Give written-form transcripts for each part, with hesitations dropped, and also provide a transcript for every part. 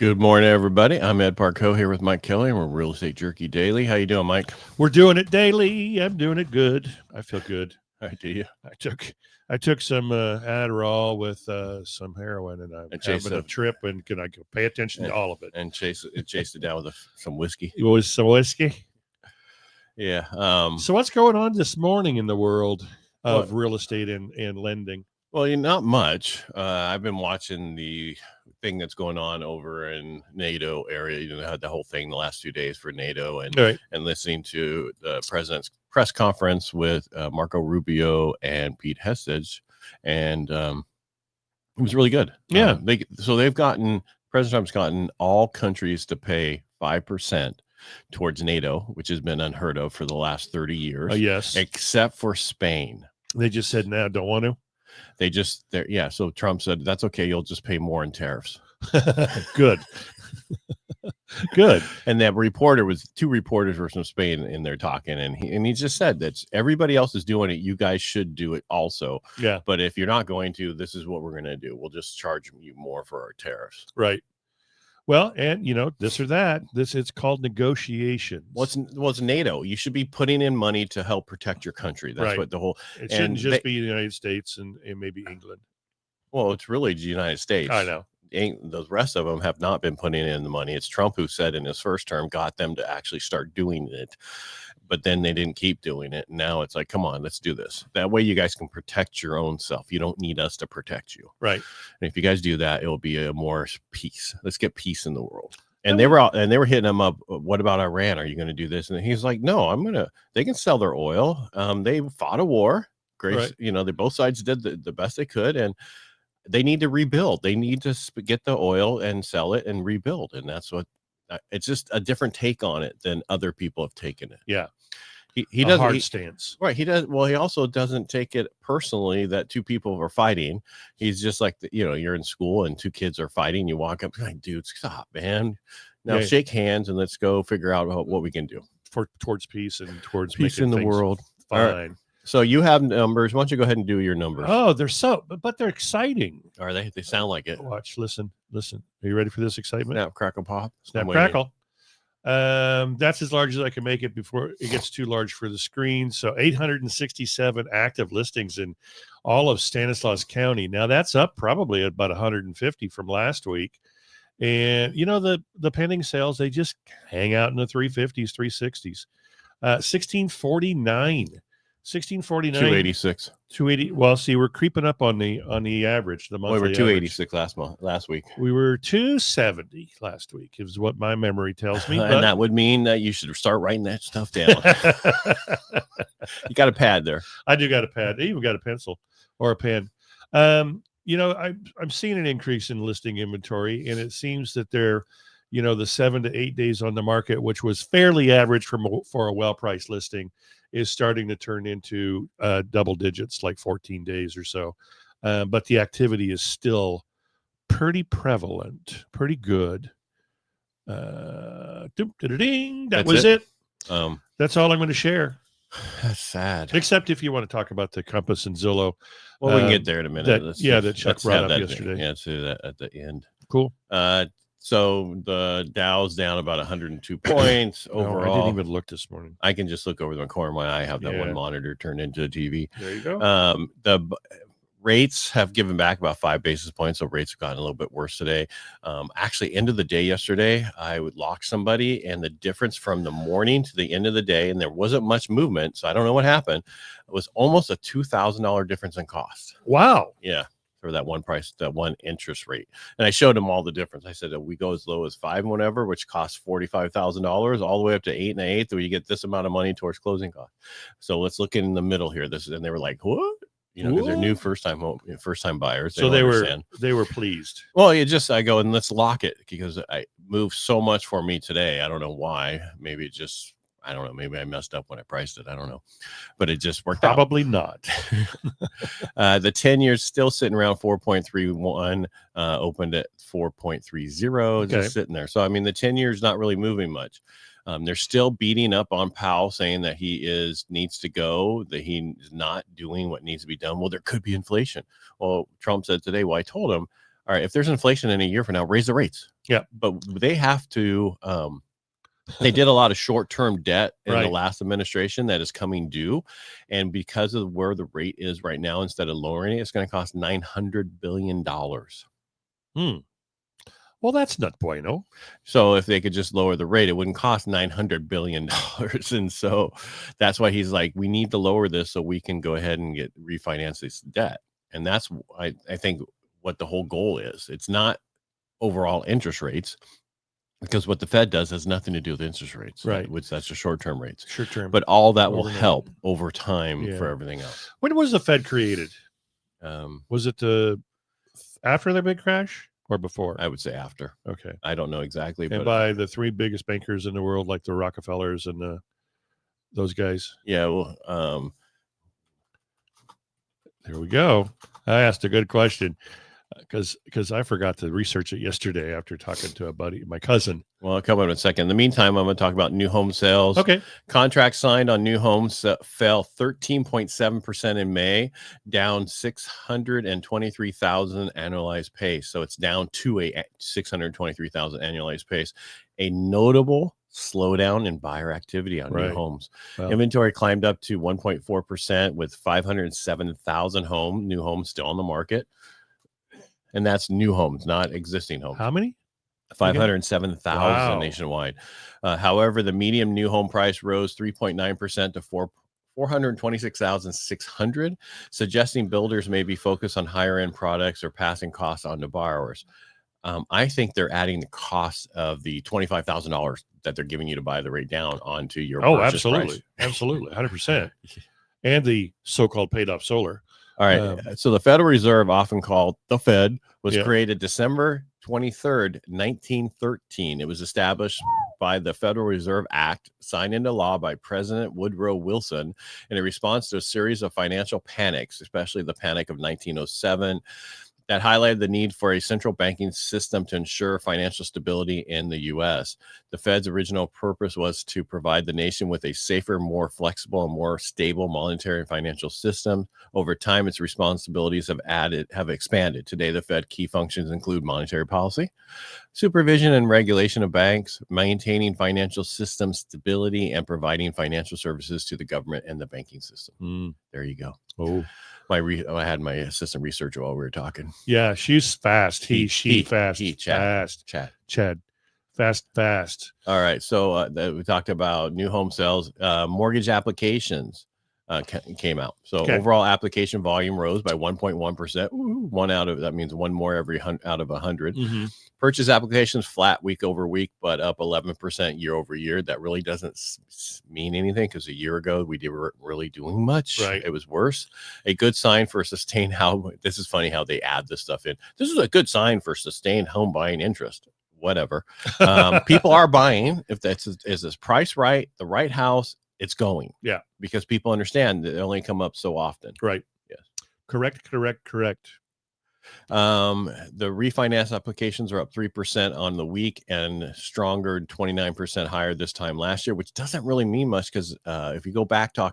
Good morning, everybody. I'm Ed Parcaut here with Mike Kelly, and we're Real Estate Jerky Daily. How you doing, Mike? We're doing it daily. I'm doing it good. I feel good. How do you? I took some Adderall with some heroin, and I'm having a trip. And can I pay attention to all of it? And chased it down with some whiskey. It was some whiskey. Yeah. So what's going on this morning in the world of real estate and lending? Well, not much. I've been watching the thing that's going on over in NATO area. They had the whole thing the last 2 days for NATO, and listening to the president's press conference with Marco Rubio and Pete Hestage, and it was really good. Yeah. President Trump's gotten all countries to pay 5% towards NATO, which has been unheard of for the last 30 years. Yes, except for Spain. They just said now don't want to. So Trump said, that's okay. You'll just pay more in tariffs. Good. Good. And that reporter was two reporters were from Spain in there talking. And he just said that everybody else is doing it. You guys should do it also. Yeah. But if you're not going to, this is what we're going to do. We'll just charge you more for our tariffs. Right. Well, and this or that, it's called negotiations. What's NATO? You should be putting in money to help protect your country. That's what the whole. It shouldn't just be the United States and maybe England. Well, it's really the United States. I know. The rest of them have not been putting in the money. It's Trump who said in his first term got them to actually start doing it, but then they didn't keep doing it. Now it's like, come on, let's do this. That way you guys can protect your own self. You don't need us to protect you. Right. And if you guys do that, it will be a more peace. Let's get peace in the world. And they were hitting him up. What about Iran? Are you going to do this? And he's like, no, they can sell their oil. They fought a war. Great. Right. They both sides did the best they could. And they need to rebuild. They need to get the oil and sell it and rebuild. And that's what it's just a different take on it than other people have taken it. Yeah. He doesn't hard stance. Right. He does. Well, he also doesn't take it personally that two people are fighting. He's just like, you're in school and two kids are fighting. You walk up, like, dude, stop, man. Now shake hands and let's go figure out what we can do towards peace and towards peace in the world. Fine. Right. So you have numbers. Why don't you go ahead and do your numbers? Oh, but they're exciting. Are they? They sound like it. Watch, listen. Are you ready for this excitement? Snap, crackle, pop. Snap, crackle. That's as large as I can make it before it gets too large for the screen. So 867 active listings in all of Stanislaus County. Now that's up probably about 150 from last week. And the pending sales, they just hang out in the 350s, 360s. 1649, 286, 280. Well, see, we're creeping up on the average. The monthly we were 286 last week. We were 270 last week, is what my memory tells me. And that would mean that you should start writing that stuff down. You got a pad there. I do got a pad. I even got a pencil or a pen. I'm seeing an increase in listing inventory, and it seems that they're, the 7 to 8 days on the market, which was fairly average for a well-priced listing, is starting to turn into double digits, like 14 days or so. But the activity is still pretty prevalent, pretty good. That was it. That's all I'm going to share. That's sad. Except if you want to talk about the Compass and Zillow. Well, we can get there in a minute. That Chuck brought up yesterday. Yeah, let's do that at the end. Cool. So the Dow's down about 102 points overall. I didn't even look this morning. I can just look over the corner of my eye. I have that one monitor turned into a TV. There you go. The rates have given back about 5 basis points, so rates have gotten a little bit worse today. Actually, end of the day yesterday, I would lock somebody, and the difference from the morning to the end of the day, and there wasn't much movement, so I don't know what happened. It was almost a $2,000 difference in cost. Wow. Yeah. For that one price, that one interest rate. And I showed them all the difference. I said, we go as low as 5 and whatever, which costs $45,000, all the way up to 8 1/8, where you get this amount of money towards closing costs. So let's look in the middle here. And they were like, what? Because they're new first time buyers. So they were pleased. Well, I go and let's lock it, because I moved so much for me today. I don't know why. Maybe it just, I don't know. Maybe I messed up when I priced it. I don't know, but it just worked out. Probably not. The 10 years still sitting around 4.31, opened at 4.30, just sitting there. So, the 10 years not really moving much. They're still beating up on Powell, saying that he needs to go, that he is not doing what needs to be done. Well, there could be inflation. Well, Trump said today, I told him, all right, if there's inflation in a year from now, raise the rates. Yeah. But they have to. They did a lot of short-term debt in the Right. last administration that is coming due, and because of where the rate is right now, instead of lowering it, it's going to cost $900 billion. Well, that's not bueno. So if they could just lower the rate, it wouldn't cost $900 billion. And so that's why he's like, we need to lower this so we can go ahead and refinance this debt. And that's, I think, what the whole goal is. It's not overall interest rates, because what the Fed does has nothing to do with interest rates, right? Which that's the short-term rates. Short-term, but all that will overnight. help over time for everything else. When was the Fed created? Was it after the big crash or before? I would say after. Okay, I don't know exactly, and but by the three biggest bankers in the world, like the Rockefellers and those guys. Yeah, well, there we go. I asked a good question. Because I forgot to research it yesterday after talking to a buddy, my cousin. Well, I'll come up in a second. In the meantime, I'm going to talk about new home sales. Okay. Contracts signed on new homes fell 13.7% in May, down 623,000 annualized pace. So it's down to a 623,000 annualized pace. A notable slowdown in buyer activity on new homes. Well, inventory climbed up to 1.4% with 507,000 new homes still on the market. And that's new homes, not existing homes. How many? 507,000 nationwide. However, the median new home price rose 3.9% to 426,600, suggesting builders may be focused on higher end products or passing costs on to borrowers. I think they're adding the cost of the $25,000 that they're giving you to buy the rate down onto your purchase price. Absolutely, 100%. And the so-called paid off solar. All right. So the Federal Reserve, often called the Fed, was created December 23rd, 1913. It was established by the Federal Reserve Act, signed into law by President Woodrow Wilson in a response to a series of financial panics, especially the Panic of 1907. That highlighted the need for a central banking system to ensure financial stability in the U.S. The Fed's original purpose was to provide the nation with a safer, more flexible, and more stable monetary and financial system. Over time, its responsibilities have expanded. Today, the Fed key functions include monetary policy, supervision and regulation of banks, maintaining financial system stability, and providing financial services to the government and the banking system. There you go. Oh. I had my assistant researcher while we were talking. Yeah, she's fast. Chad. Fast. All right. So we talked about new home sales. Mortgage applications came out. So overall application volume rose by 1.1%. That means one more every out of 100. Mm-hmm. Purchase applications flat week over week, but up 11% year over year. That really doesn't mean anything, because a year ago we weren't really doing much. Right. It was worse. A good sign for sustained this is funny how they add this stuff in. This is a good sign for sustained home buying interest. Whatever. People are buying. If is this price right, the right house, it's going. Yeah. Because people understand that they only come up so often. Right. Yes. Correct. The refinance applications are up 3% on the week and stronger, 29% higher this time last year, which doesn't really mean much, because if you go back to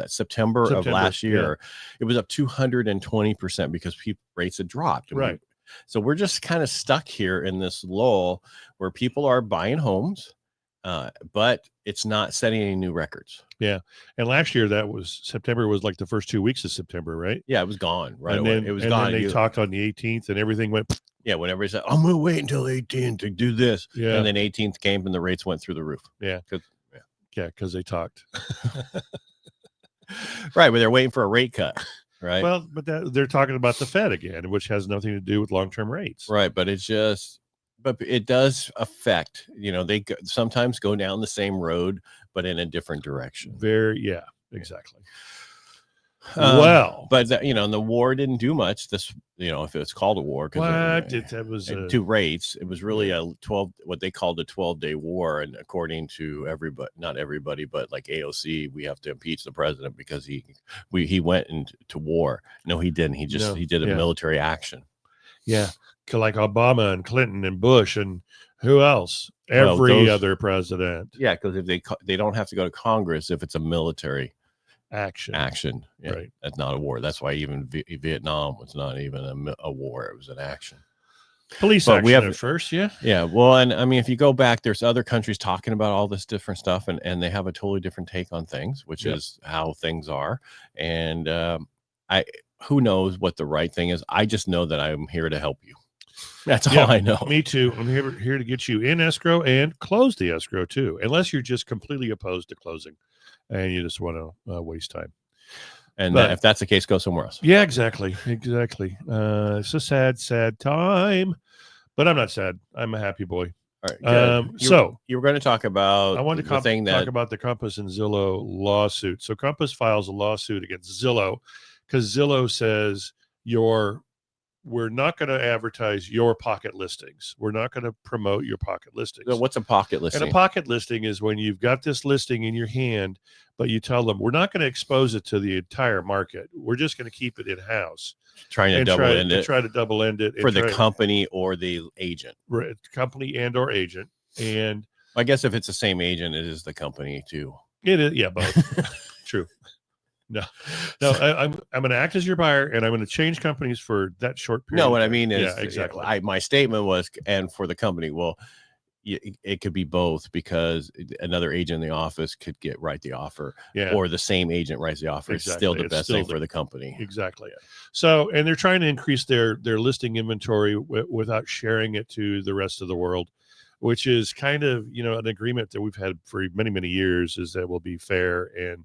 September of last year, it was up 220% because rates had dropped. Right. So we're just kind of stuck here in this lull where people are buying homes, but it's not setting any new records. Yeah. And last year, September was like the first 2 weeks of September, right? Yeah, it was gone right and away. Then, it was and gone. Then they talked on the 18th and everything went. Yeah, when everybody said, I'm going to wait until 18th to do this. Yeah. And then 18th came and the rates went through the roof. Yeah. Because they talked. Right, but they're waiting for a rate cut. Right. Well, but they're talking about the Fed again, which has nothing to do with long-term rates. Right. But it does affect, they sometimes go down the same road, but in a different direction. Exactly. But the war didn't do much. This, if it's called a war, because that was to rates, it was really what they called a 12-day war. And according to not everybody, but like AOC, we have to impeach the president because he went into war. No, he didn't. He did a military action. Yeah. Like Obama and Clinton and Bush and who else? Every other president. Yeah. Because if they don't have to go to Congress if it's a military action. Yeah, right. That's not a war. That's why even Vietnam was not even a war. It was an action. Police But action we have at first, yeah. Yeah, well, and I mean, if you go back, there's other countries talking about all this different stuff, and they have a totally different take on things, which Yep. is how things are. And I, who knows what the right thing is? I just know that I'm here to help you. That's all I know. Me too. I'm here to get you in escrow and close the escrow too, unless you're just completely opposed to closing and you just want to waste time. And But if that's the case, go somewhere else. yeah, exactly. It's a sad time, but I'm not sad. I'm a happy boy. All right, good. So you were going to talk about I wanted to talk about the Compass and Zillow lawsuit. So Compass files a lawsuit against Zillow because Zillow says we're not going to advertise your pocket listings. We're not going to promote your pocket listings. So what's a pocket listing? And a pocket listing is when you've got this listing in your hand, but you tell them, we're not going to expose it to the entire market. We're just going to keep it in-house. Trying to double end it. Try to double end it. For the company or the agent. Company and or agent. And I guess if it's the same agent, it is the company too. It is, yeah, both. True. No, I'm going to act as your buyer, and I'm going to change companies for that short period. No, what I mean is, yeah, exactly. My statement was, and for the company, well, it could be both because another agent in the office could write the offer, or the same agent writes the offer. Exactly. It's still the best thing for the company. Exactly. So, and they're trying to increase their listing inventory without sharing it to the rest of the world, which is kind of an agreement that we've had for many, many years, is that we'll be fair and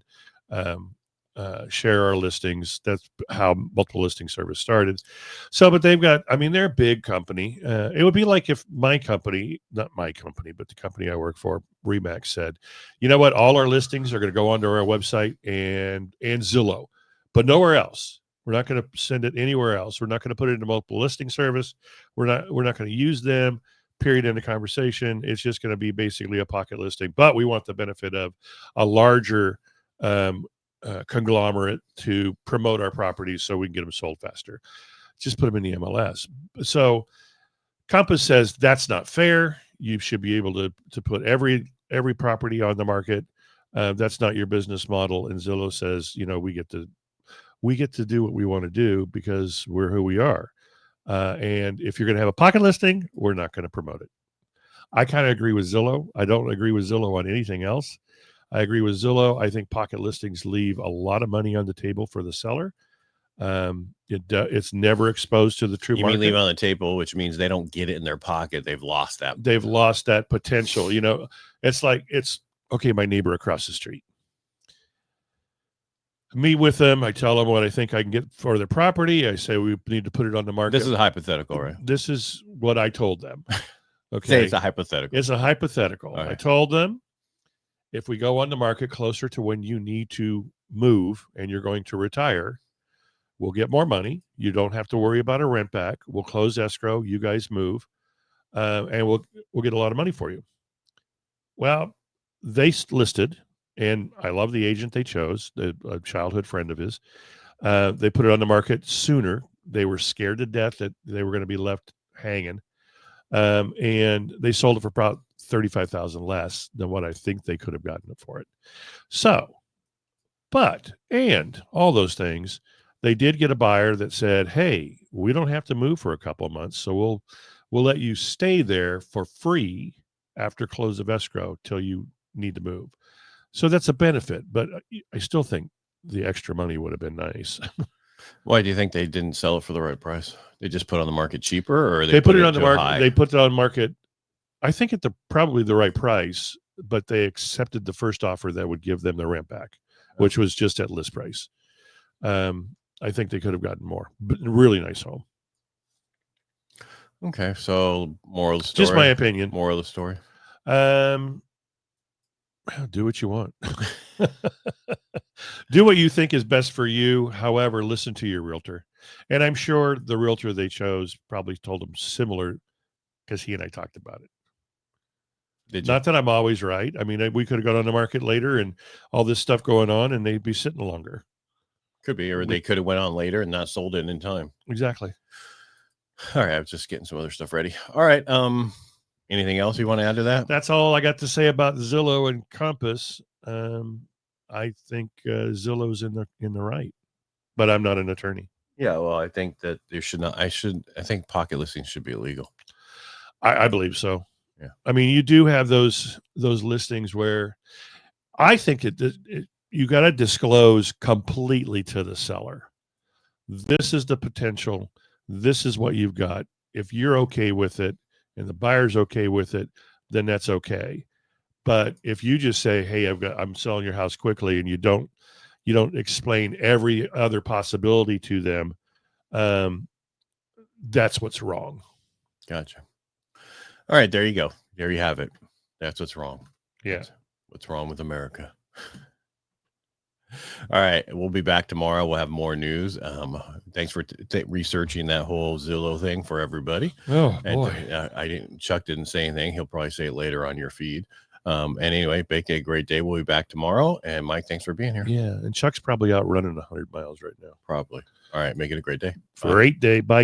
share our listings. That's how multiple listing service started. So, but they're a big company. It would be like if my company, not my company, but the company I work for, Remax, said, you know what, all our listings are going to go onto our website and Zillow, but nowhere else. We're not going to send it anywhere else. We're not going to put it in a multiple listing service. We're not going to use them. Period. End of conversation. It's just going to be basically a pocket listing, but we want the benefit of a larger conglomerate to promote our properties so we can get them sold faster. Just put them in the MLS. So Compass says that's not fair. You should be able to put every property on the market. That's not your business model. And Zillow says, we get to do what we want to do because we're who we are. And if you're going to have a pocket listing, we're not going to promote it. I kind of agree with Zillow. I don't agree with Zillow on anything else. I agree with Zillow. I think pocket listings leave a lot of money on the table for the seller. It's never exposed to the true market. You mean leave on the table, which means they don't get it in their pocket. They've lost that. They've lost that potential. It's okay. My neighbor across the street. Meet with them. I tell them what I think I can get for their property. I say we need to put it on the market. This is a hypothetical, right? This is what I told them. Okay, say it's a hypothetical. It's a hypothetical. Right. I told them, if we go on the market closer to when you need to move and you're going to retire, we'll get more money. You don't have to worry about a rent back. We'll close escrow. You guys move, and we'll get a lot of money for you. Well, they listed, and I love the agent they chose, a childhood friend of his. They put it on the market sooner. They were scared to death that they were going to be left hanging, and they sold it for about $35,000 less than what I think they could have gotten it for it. So, and all those things, they did get a buyer that said, hey, we don't have to move for a couple of months, so we'll let you stay there for free after close of escrow till you need to move. So that's a benefit, but I still think the extra money would have been nice. Why do you think they didn't sell it for the right price? They just put it on the market cheaper, or they put it on the market? They put it on market, I think, at probably the right price, but they accepted the first offer that would give them the rent back, which was just at list price. I think they could have gotten more, but really nice home. Okay, so moral of the story. Just my opinion. Moral of the story. Do what you want. Do what you think is best for you. However, listen to your realtor. And I'm sure the realtor they chose probably told them similar, because he and I talked about it. Not that I'm always right. I mean, we could have gone on the market later and all this stuff going on, and they'd be sitting longer. Could be, or they could have went on later and not sold it in time. Exactly. All right, I was just getting some other stuff ready. All right. Anything else you want to add to that? That's all I got to say about Zillow and Compass. I think Zillow's in the right, but I'm not an attorney. Yeah, well, I think that there should not. I think pocket listings should be illegal. I believe so. Yeah. I mean, you do have those listings where I think you got to disclose completely to the seller. This is the potential. This is what you've got. If you're okay with it and the buyer's okay with it, then that's okay. But if you just say, "Hey, I'm selling your house quickly," and you don't explain every other possibility to them, that's what's wrong. Gotcha. All right, there you go. There you have it. That's what's wrong. Yeah. That's what's wrong with America. All right, we'll be back tomorrow. We'll have more news. Thanks for researching that whole Zillow thing for everybody. Oh And boy, Chuck didn't say anything. He'll probably say it later on your feed. And anyway, make a great day. We'll be back tomorrow. And Mike, thanks for being here. yeah. And Chuck's probably out running 100 miles right now. Probably. All right, make it a great day. Great day. Bye.